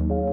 Hello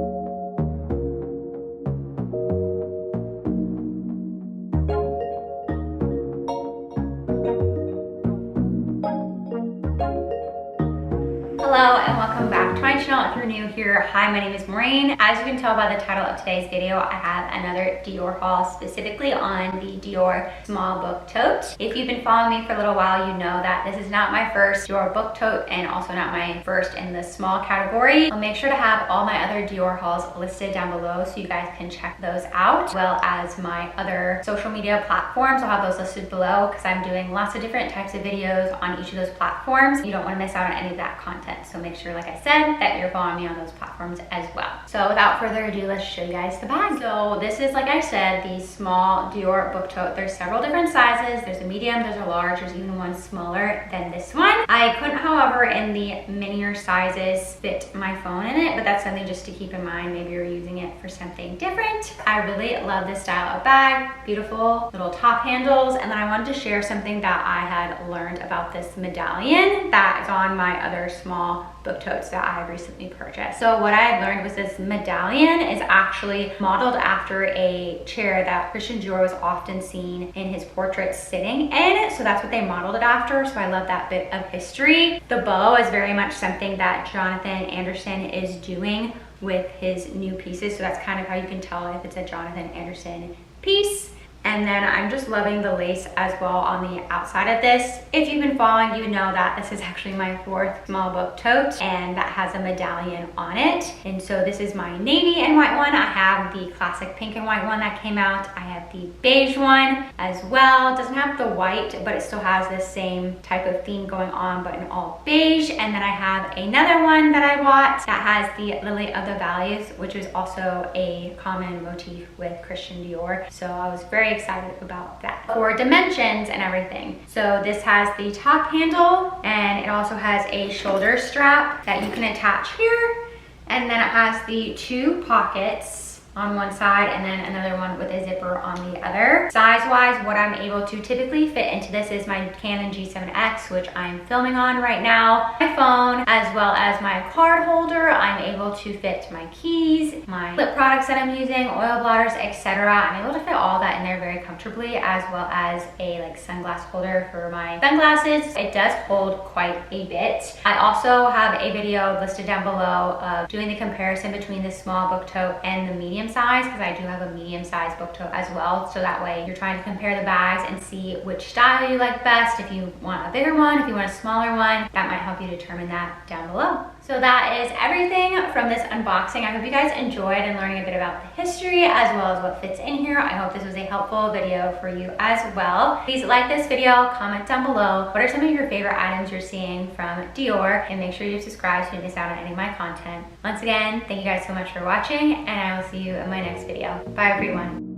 and welcome back to my channel. If you're new here, hi, my name is Maureen. As you can tell by the title of today's video, I have another Dior haul, specifically on the Dior small book tote. If you've been following me for a little while, you know that this is not my first Dior book tote and also not my first in the small category. I'll make sure to have all my other Dior hauls listed down below so you guys can check those out, as well as my other social media platforms. I'll have those listed below because I'm doing lots of different types of videos on each of those platforms. You don't want to miss out on any of that content. So make sure, like I said, that you're following me on those platforms as well. So without further ado, let's show you guys the bag. So this is, like I said, the small Dior book tote. There's several different sizes. There's a medium, there's a large, there's even one smaller than this one. I couldn't, however, in the minier sizes fit my phone in it, but that's something just to keep in mind. Maybe you're using it for something different. I really love this style of bag. Beautiful little top handles. And then I wanted to share something that I had learned about this medallion that is on my other small book totes that I recently purchased. So what I had learned was this medallion is actually modeled after a chair that Christian Dior was often seen in his portraits sitting in. So that's what they modeled it after. So I love that bit of history. The bow is very much something that Jonathan Anderson is doing with his new pieces. So that's kind of how you can tell if it's a Jonathan Anderson piece. And then I'm just loving the lace as well on the outside of this. If you've been following, you know that this is actually my fourth small book tote and that has a medallion on it. And so this is my navy and white one. I have the classic pink and white one that came out. I have the beige one as well. It doesn't have the white, but it still has this same type of theme going on, but in all beige. And then I have another one that I bought that has the Lily of the Valleys, which is also a common motif with Christian Dior. So I was very excited about that. For dimensions and everything. So this has the top handle and it also has a shoulder strap that you can attach here. And then it has the two pockets on one side and then another one with a zipper on the other. Size-wise, what I'm able to typically fit into this is my Canon G7X, which I'm filming on right now, my phone, as well as my card holder. I'm able to fit my keys, my lip products that I'm using, oil blotters, etc. I'm able to fit all that in there very comfortably, as well as a sunglass holder for my sunglasses. It does hold quite a bit. I also have a video listed down below of doing the comparison between the small book tote and the medium size, because I do have a medium size book tote as well. So that way you're trying to compare the bags and see which style you like best. If you want a bigger one, if you want a smaller one, that might help you determine that down below. So that is everything from this unboxing. I hope you guys enjoyed and learning a bit about the history as well as what fits in here. I hope this was a helpful video for you as well. Please like this video, comment down below. What are some of your favorite items you're seeing from Dior? And make sure you subscribe so you don't miss out on any of my content. Once again, thank you guys so much for watching and I will see you in my next video. Bye everyone.